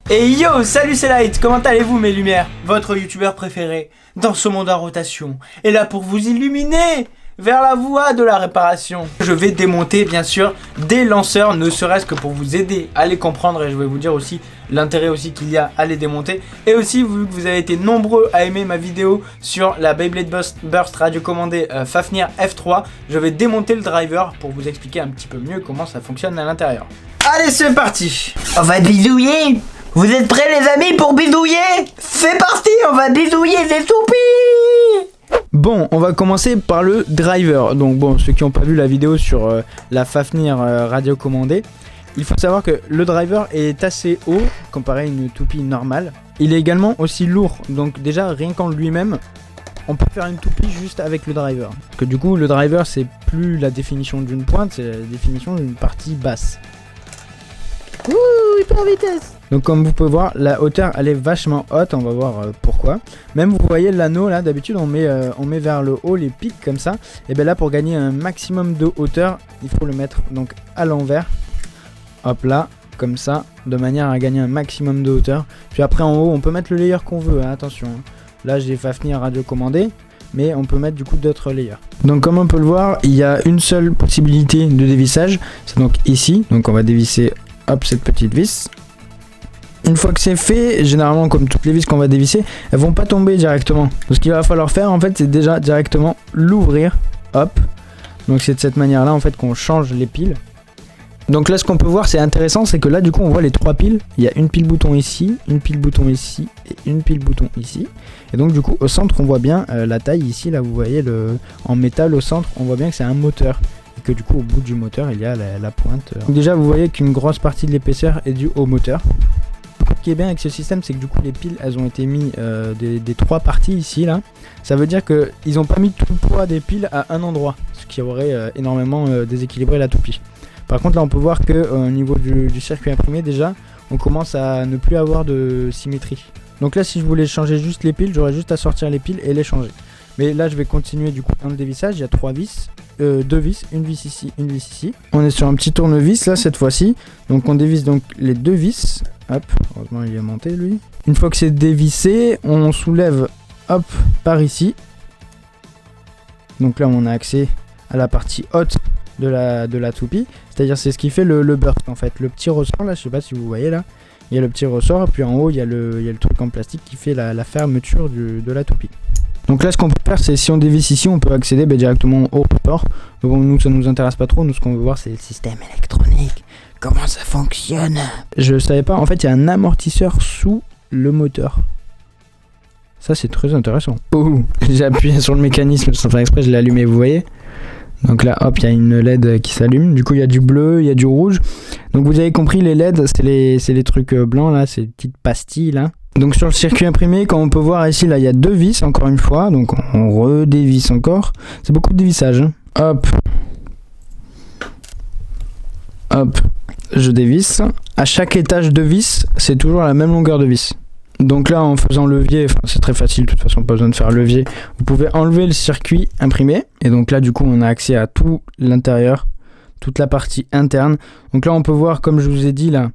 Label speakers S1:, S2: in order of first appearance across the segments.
S1: Et yo, salut c'est Light, comment allez-vous mes lumières? Votre youtubeur préféré dans ce monde en rotation est là pour vous illuminer vers la voie de la réparation. Je vais démonter bien sûr des lanceurs, ne serait-ce que pour vous aider à les comprendre, et je vais vous dire aussi l'intérêt aussi qu'il y a à les démonter. Et aussi, vu que vous avez été nombreux à aimer ma vidéo sur la Beyblade Burst radiocommandée Fafnir F3, je vais démonter le driver pour vous expliquer un petit peu mieux comment ça fonctionne à l'intérieur. Allez, c'est parti.
S2: On va bidouiller. Vous êtes prêts les amis pour bidouiller? C'est parti, on va bidouiller des toupies.
S1: Bon, on va commencer par le driver. Donc bon, ceux qui n'ont pas vu la vidéo sur la Fafnir radiocommandée, il faut savoir que le driver est assez haut comparé à une toupie normale. Il est également aussi lourd, donc déjà rien qu'en lui-même, on peut faire une toupie juste avec le driver. Parce que du coup, le driver c'est plus la définition d'une pointe, c'est la définition d'une partie basse.
S2: Ouh, hyper vitesse.
S1: Donc comme vous pouvez voir, la hauteur elle est vachement haute, on va voir pourquoi. Même vous voyez l'anneau là, d'habitude on met vers le haut les pics comme ça. Et bien là pour gagner un maximum de hauteur, il faut le mettre donc à l'envers. Hop là, comme ça, de manière à gagner un maximum de hauteur. Puis après en haut on peut mettre le layer qu'on veut, hein, attention. Là j'ai Fafnir radiocommandé, mais on peut mettre du coup d'autres layers. Donc comme on peut le voir, il y a une seule possibilité de dévissage, c'est donc ici. Donc on va dévisser hop cette petite vis. Une fois que c'est fait, généralement comme toutes les vis qu'on va dévisser, elles vont pas tomber directement. Donc ce qu'il va falloir faire en fait, c'est déjà directement l'ouvrir. Hop. Donc c'est de cette manière là en fait qu'on change les piles. Donc là ce qu'on peut voir, c'est intéressant, c'est que là du coup on voit les trois piles. Il y a une pile bouton ici, une pile bouton ici et une pile bouton ici. Et donc du coup au centre on voit bien la taille ici, là vous voyez en métal au centre, on voit bien que c'est un moteur. Et que du coup au bout du moteur il y a la pointe. Donc déjà vous voyez qu'une grosse partie de l'épaisseur est due au moteur. Ce qui est bien avec ce système, c'est que du coup les piles elles ont été mises des trois parties ici là. Ça veut dire qu'ils n'ont pas mis tout le poids des piles à un endroit, ce qui aurait énormément déséquilibré la toupie. Par contre là on peut voir que au niveau du circuit imprimé déjà on commence à ne plus avoir de symétrie. Donc là si je voulais changer juste les piles, j'aurais juste à sortir les piles et les changer. Mais là je vais continuer du coup dans le dévissage, il y a trois vis, deux vis, une vis ici, une vis ici. On est sur un petit tournevis là cette fois-ci, donc on dévisse donc les deux vis, hop, heureusement il est monté lui. Une fois que c'est dévissé, on soulève hop par ici. Donc là on a accès à la partie haute de la toupie, c'est-à-dire c'est ce qui fait le burst en fait, le petit ressort là, je sais pas si vous voyez là. Il y a le petit ressort et puis en haut il y a le truc en plastique qui fait la fermeture de la toupie. Donc là ce qu'on peut faire c'est si on dévisse ici on peut accéder directement au port. Donc nous ça nous intéresse pas trop, nous ce qu'on veut voir c'est le système électronique, comment ça fonctionne. Je savais pas, en fait il y a un amortisseur sous le moteur. Ça c'est très intéressant. Oh, j'ai appuyé sur le mécanisme sans faire exprès, je l'ai allumé, vous voyez. Donc là hop il y a une LED qui s'allume, du coup il y a du bleu, il y a du rouge. Donc vous avez compris les LED c'est les trucs blancs là, ces petites pastilles là. Donc sur le circuit imprimé, comme on peut voir ici, là il y a deux vis encore une fois, donc on redévisse encore. C'est beaucoup de dévissage. Hein. Hop. Hop. Je dévisse. À chaque étage de vis, c'est toujours la même longueur de vis. Donc là en faisant levier, c'est très facile, de toute façon pas besoin de faire levier. Vous pouvez enlever le circuit imprimé. Et donc là du coup on a accès à tout l'intérieur, toute la partie interne. Donc là on peut voir, comme je vous ai dit là,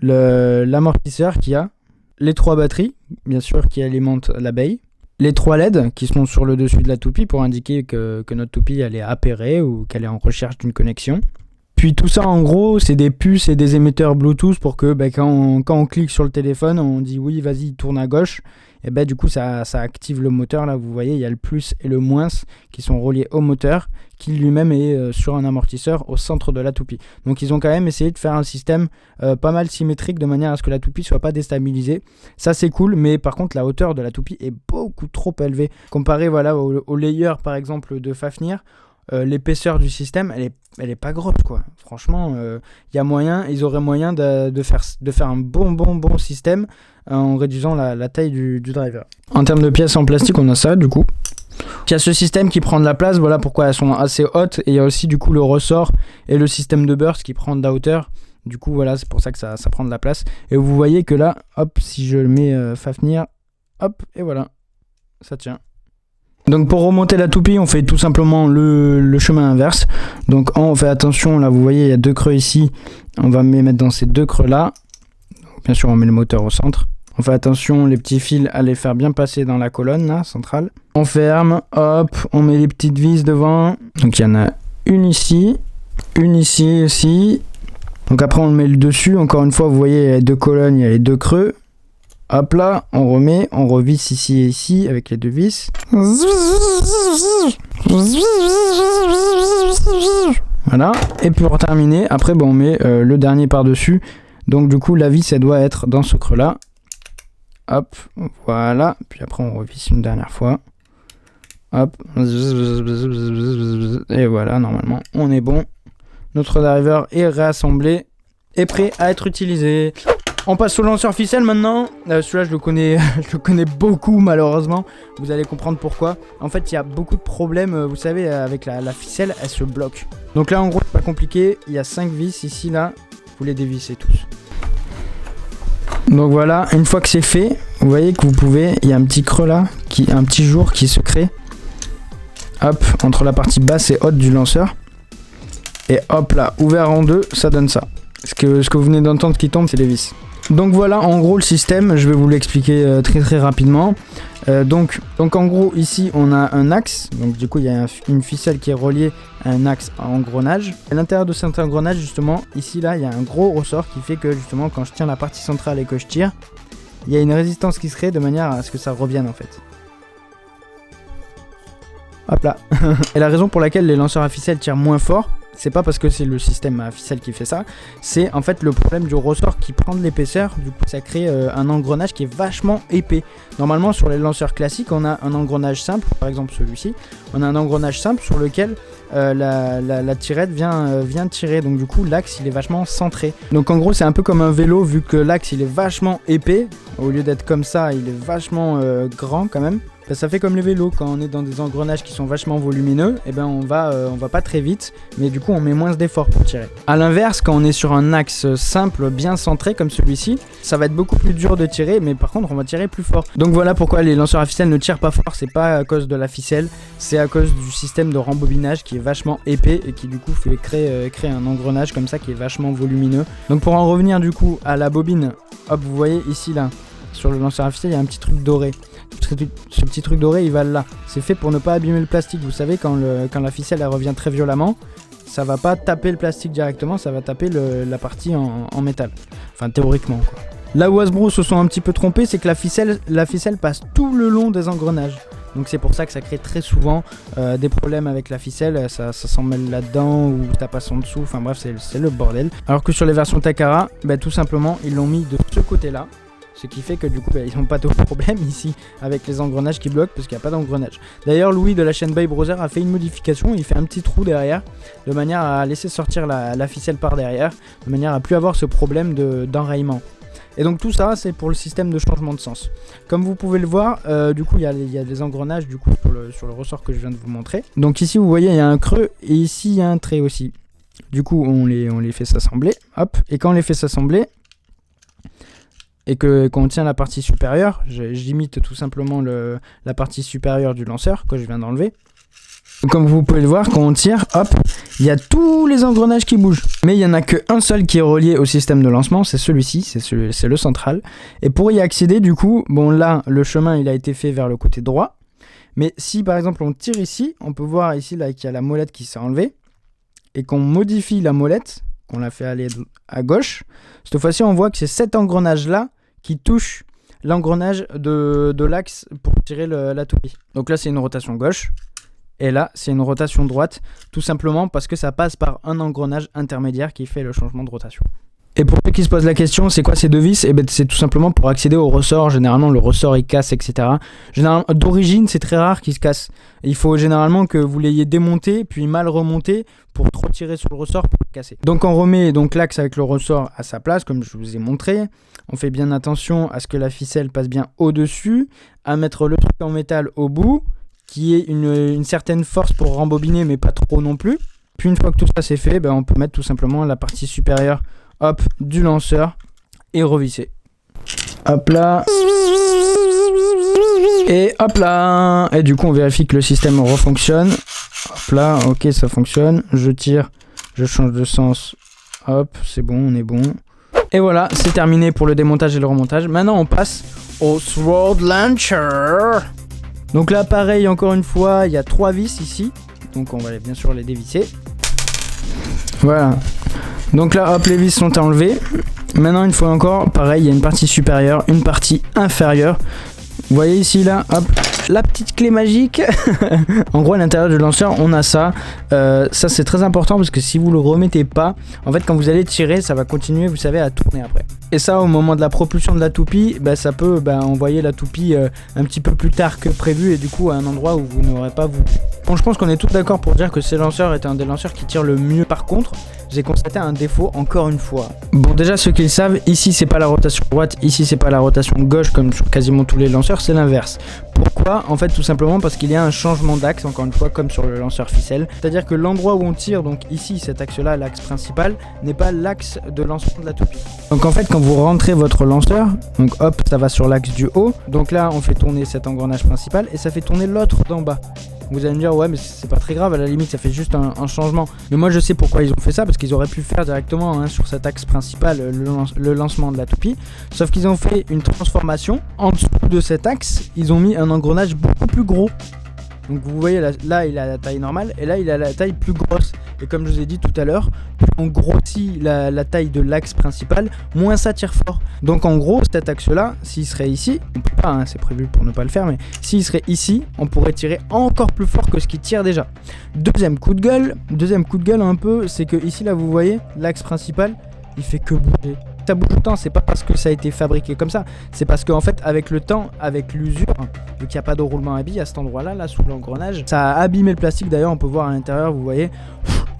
S1: l'amortisseur qui a. Les trois batteries, bien sûr, qui alimentent l'abeille. Les trois LED qui sont sur le dessus de la toupie pour indiquer que notre toupie elle est appairée ou qu'elle est en recherche d'une connexion. Puis tout ça en gros c'est des puces et des émetteurs Bluetooth pour que quand on clique sur le téléphone on dit oui vas-y tourne à gauche. Et du coup ça active le moteur là, vous voyez il y a le plus et le moins qui sont reliés au moteur qui lui-même est sur un amortisseur au centre de la toupie. Donc ils ont quand même essayé de faire un système pas mal symétrique de manière à ce que la toupie soit pas déstabilisée. Ça c'est cool, mais par contre la hauteur de la toupie est beaucoup trop élevée. Comparé voilà au layer par exemple de Fafnir, l'épaisseur du système elle est pas grosse quoi. Franchement y a moyen, ils auraient moyen de faire un bon système en réduisant la taille du driver. En termes de pièces en plastique on a ça du coup. Il y a ce système qui prend de la place, voilà pourquoi elles sont assez hautes, et il y a aussi du coup le ressort et le système de burst qui prend de la hauteur. Du coup voilà c'est pour ça que ça prend de la place. Et vous voyez que là hop si je mets Fafnir, hop et voilà ça tient. Donc pour remonter la toupie, on fait tout simplement le chemin inverse. Donc on fait attention, là vous voyez il y a deux creux ici, on va les mettre dans ces deux creux là. Bien sûr, on met le moteur au centre. On fait attention, les petits fils à les faire bien passer dans la colonne là, centrale. On ferme, hop, on met les petites vis devant. Donc il y en a une ici aussi. Donc après on le met le dessus. Encore une fois, vous voyez, il y a les deux colonnes, il y a les deux creux. Hop là, on remet, on revisse ici et ici avec les deux vis. Voilà. Et pour terminer, après on met le dernier par-dessus. Donc du coup la vis elle doit être dans ce creux là. Hop, voilà. Puis après on revisse une dernière fois. Hop. Et voilà, normalement on est bon. Notre driver est réassemblé et prêt à être utilisé. On passe au lanceur ficelle maintenant. Celui-là je le connais beaucoup malheureusement. Vous allez comprendre pourquoi. En fait il y a beaucoup de problèmes, vous savez, avec la ficelle, elle se bloque. Donc là en gros c'est pas compliqué. Il y a 5 vis ici là. Vous les dévissez tous. Donc voilà, une fois que c'est fait, vous voyez que vous pouvez, il y a un petit creux là, un petit jour qui se crée. Hop, entre la partie basse et haute du lanceur. Et hop là, ouvert en deux, ça donne ça. Ce que vous venez d'entendre qui tombe, c'est les vis. Donc voilà en gros le système, je vais vous l'expliquer très rapidement. Donc en gros ici on a un axe, donc du coup il y a une ficelle qui est reliée à un axe à engrenage. À l'intérieur de cet engrenage justement, ici là il y a un gros ressort qui fait que justement quand je tiens la partie centrale et que je tire, il y a une résistance qui se crée de manière à ce que ça revienne en fait. Hop là. Et la raison pour laquelle les lanceurs à ficelle tirent moins fort, c'est pas parce que c'est le système à ficelle qui fait ça, c'est en fait le problème du ressort qui prend de l'épaisseur, du coup ça crée un engrenage qui est vachement épais. Normalement sur les lanceurs classiques on a un engrenage simple, par exemple celui-ci, on a un engrenage simple sur lequel la tirette vient tirer, donc du coup l'axe il est vachement centré. Donc en gros c'est un peu comme un vélo, vu que l'axe il est vachement épais, au lieu d'être comme ça il est vachement grand quand même. Ça fait comme les vélos, quand on est dans des engrenages qui sont vachement volumineux, et ben on va pas très vite, mais du coup on met moins d'efforts pour tirer. A l'inverse, quand on est sur un axe simple, bien centré comme celui-ci, ça va être beaucoup plus dur de tirer, mais par contre on va tirer plus fort. Donc voilà pourquoi les lanceurs à ficelle ne tirent pas fort, c'est pas à cause de la ficelle, c'est à cause du système de rembobinage qui est vachement épais et qui du coup fait créer un engrenage comme ça qui est vachement volumineux. Donc pour en revenir du coup à la bobine, hop vous voyez ici là, sur le lanceur à ficelle il y a un petit truc doré. Ce petit truc doré il va là, c'est fait pour ne pas abîmer le plastique. Vous savez quand la ficelle elle revient très violemment, ça va pas taper le plastique directement, ça va taper la partie en métal, enfin théoriquement quoi. Là où Hasbro se sont un petit peu trompés, c'est que la ficelle passe tout le long des engrenages. Donc c'est pour ça que ça crée très souvent des problèmes avec la ficelle, ça s'en mêle là-dedans ou ça passe en dessous, enfin bref c'est le bordel. Alors que sur les versions Takara, tout simplement ils l'ont mis de ce côté là. Ce qui fait que du coup ils n'ont pas de problème ici avec les engrenages qui bloquent parce qu'il n'y a pas d'engrenage. D'ailleurs Louis de la chaîne Bay Brother a fait une modification, il fait un petit trou derrière de manière à laisser sortir la ficelle par derrière, de manière à plus avoir ce problème d'enrayement. Et donc tout ça c'est pour le système de changement de sens. Comme vous pouvez le voir, du coup il y a des engrenages du coup sur le ressort que je viens de vous montrer. Donc ici vous voyez il y a un creux et ici il y a un trait aussi. Du coup on les fait s'assembler, hop, et quand on les fait s'assembler, et qu'on tient la partie supérieure, j'imite tout simplement la partie supérieure du lanceur que je viens d'enlever. Comme vous pouvez le voir, quand on tire, hop, il y a tous les engrenages qui bougent. Mais il n'y en a qu'un seul qui est relié au système de lancement, c'est celui-ci, c'est le central. Et pour y accéder, du coup, bon là, le chemin il a été fait vers le côté droit. Mais si par exemple on tire ici, on peut voir ici là qu'il y a la molette qui s'est enlevée. Et qu'on modifie la molette, qu'on la fait aller à gauche. Cette fois-ci, on voit que c'est cet engrenage-là qui touche l'engrenage de l'axe pour tirer la touille. Donc là c'est une rotation gauche et là c'est une rotation droite, tout simplement parce que ça passe par un engrenage intermédiaire qui fait le changement de rotation. Et pour ceux qui se posent la question, c'est quoi ces deux vis? C'est tout simplement pour accéder au ressort. Généralement le ressort il casse, etc. Généralement, d'origine c'est très rare qu'il se casse. Il faut généralement que vous l'ayez démonté puis mal remonté pour trop tirer sur le ressort pour le casser. Donc on remet donc l'axe avec le ressort à sa place comme je vous ai montré. On fait bien attention à ce que la ficelle passe bien au-dessus, à mettre le truc en métal au bout, qui ait une certaine force pour rembobiner mais pas trop non plus. Puis une fois que tout ça c'est fait, on peut mettre tout simplement la partie supérieure, hop, du lanceur et revisser. Hop là. Et hop là. Et du coup on vérifie que le système refonctionne. Hop là, ok ça fonctionne. Je tire, je change de sens. Hop, c'est bon, on est bon. Et voilà, c'est terminé pour le démontage et le remontage. Maintenant on passe au Sword Launcher. Donc là pareil, encore une fois, il y a 3 vis ici. Donc on va bien sûr les dévisser. Voilà. Donc là hop, les vis sont enlevées. Maintenant une fois encore, pareil, il y a une partie supérieure, une partie inférieure. Vous voyez ici là, hop, la petite clé magique. En gros à l'intérieur du lanceur on a ça. Ça c'est très important parce que si vous le remettez pas, en fait quand vous allez tirer ça va continuer, vous savez, à tourner après. Et ça au moment de la propulsion de la toupie, ça peut envoyer la toupie un petit peu plus tard que prévu et du coup à un endroit où vous n'aurez pas voulu. Bon, je pense qu'on est tous d'accord pour dire que ces lanceurs étaient un des lanceurs qui tirent le mieux. Par contre, j'ai constaté un défaut encore une fois. Bon, déjà ceux qui le savent, ici c'est pas la rotation droite, ici c'est pas la rotation gauche comme sur quasiment tous les lanceurs, c'est l'inverse. Pourquoi? En fait tout simplement parce qu'il y a un changement d'axe, encore une fois comme sur le lanceur ficelle. C'est-à-dire que l'endroit où on tire, donc ici cet axe là, l'axe principal, n'est pas l'axe de lancement de la toupie. Donc en fait quand vous rentrez votre lanceur, donc hop, ça va sur l'axe du haut. Donc là on fait tourner cet engrenage principal et ça fait tourner l'autre d'en bas. Vous allez me dire ouais mais c'est pas très grave, à la limite ça fait juste un changement. Mais moi je sais pourquoi ils ont fait ça, parce qu'ils auraient pu faire directement sur cet axe principal le lancement de la toupie. Sauf qu'ils ont fait une transformation, en dessous de cet axe ils ont mis un engrenage beaucoup plus gros. Donc vous voyez là il a la taille normale et là il a la taille plus grosse. Et comme je vous ai dit tout à l'heure, plus on grossit la taille de l'axe principal, moins ça tire fort. Donc en gros cet axe là, s'il serait ici, on peut pas, c'est prévu pour ne pas le faire, mais s'il serait ici, on pourrait tirer encore plus fort que ce qu'il tire déjà. Deuxième coup de gueule un peu, c'est que ici là vous voyez, l'axe principal, il fait que bouger. Ça bouge tout le temps, c'est pas parce que ça a été fabriqué comme ça, c'est parce qu'en fait avec le temps, avec l'usure, vu qu'il n'y a pas de roulement à billes à cet endroit là sous l'engrenage, ça a abîmé le plastique. D'ailleurs on peut voir à l'intérieur, vous voyez,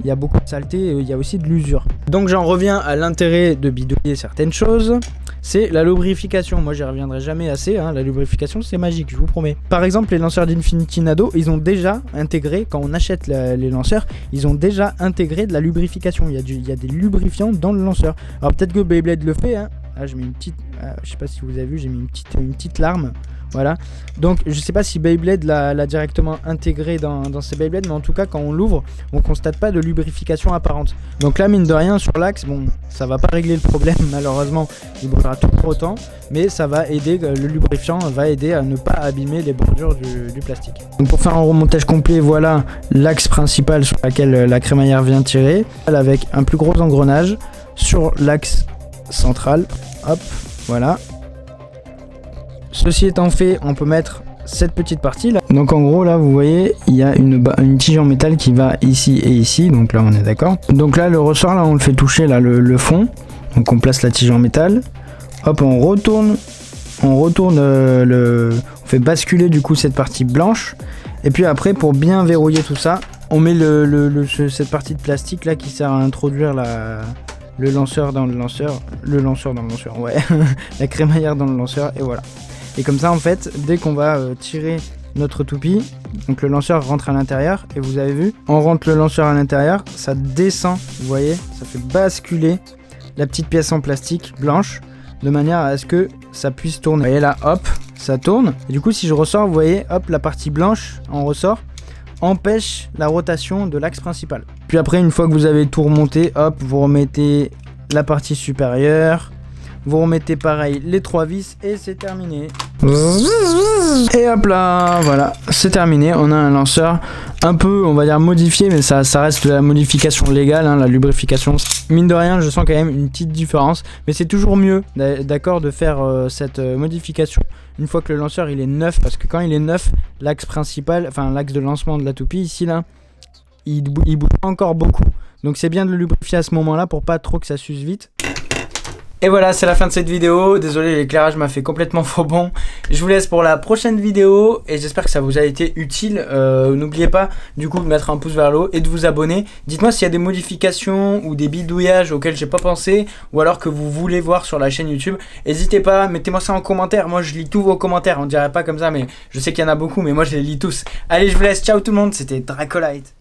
S1: il y a beaucoup de saleté et il y a aussi de l'usure. Donc j'en reviens à l'intérêt de bidouiller certaines choses, c'est la lubrification. Moi j'y reviendrai jamais assez, la lubrification c'est magique, je vous promets. Par exemple les lanceurs d'Infinity Nado, ils ont déjà intégré, quand on achète les lanceurs, ils ont déjà intégré de la lubrification. Il y a des lubrifiants dans le lanceur. Alors peut-être que Beyblade le fait, Là je mets une petite, je sais pas si vous avez vu, j'ai mis une petite larme. Voilà, donc je sais pas si Beyblade l'a directement intégré dans ses Beyblades, mais en tout cas quand on l'ouvre, on constate pas de lubrification apparente. Donc là mine de rien sur l'axe, bon ça va pas régler le problème malheureusement, il bougera tout pour autant, mais ça va aider, le lubrifiant va aider à ne pas abîmer les bordures du plastique. Donc pour faire un remontage complet, voilà l'axe principal sur lequel la crémaillère vient tirer, avec un plus gros engrenage sur l'axe central, hop, voilà. Ceci étant fait, on peut mettre cette petite partie là. Donc en gros là vous voyez il y a une tige en métal qui va ici et ici, donc là on est d'accord. Donc là le ressort là on le fait toucher là le fond, donc on place la tige en métal, hop on retourne on fait basculer du coup cette partie blanche, et puis après pour bien verrouiller tout ça on met cette partie de plastique là qui sert à introduire le lanceur dans le lanceur, ouais, la crémaillère dans le lanceur, et voilà. Et comme ça en fait, dès qu'on va tirer notre toupie, donc le lanceur rentre à l'intérieur, et vous avez vu, on rentre le lanceur à l'intérieur, ça descend, vous voyez, ça fait basculer la petite pièce en plastique blanche, de manière à ce que ça puisse tourner. Vous voyez là, hop, ça tourne, et du coup si je ressors, vous voyez, hop, la partie blanche en ressort, empêche la rotation de l'axe principal. Puis après, une fois que vous avez tout remonté, hop, vous remettez la partie supérieure, vous remettez pareil les 3 vis et c'est terminé. Et hop là, voilà, c'est terminé. On a un lanceur un peu, on va dire, modifié, mais ça reste de la modification légale, la lubrification. Mine de rien, je sens quand même une petite différence, mais c'est toujours mieux, d'accord, de faire cette modification une fois que le lanceur il est neuf, parce que quand il est neuf, l'axe principal, enfin l'axe de lancement de la toupie ici là, il bouge encore beaucoup. Donc c'est bien de le lubrifier à ce moment-là pour pas trop que ça s'use vite. Et voilà, c'est la fin de cette vidéo. Désolé, l'éclairage m'a fait complètement faux bon. Je vous laisse pour la prochaine vidéo et j'espère que ça vous a été utile. N'oubliez pas du coup de mettre un pouce vers le haut et de vous abonner. Dites-moi s'il y a des modifications ou des bidouillages auxquels j'ai pas pensé, ou alors que vous voulez voir sur la chaîne YouTube. N'hésitez pas, mettez-moi ça en commentaire. Moi je lis tous vos commentaires, on dirait pas comme ça, mais je sais qu'il y en a beaucoup, mais moi je les lis tous. Allez, je vous laisse, ciao tout le monde, c'était Dracolite.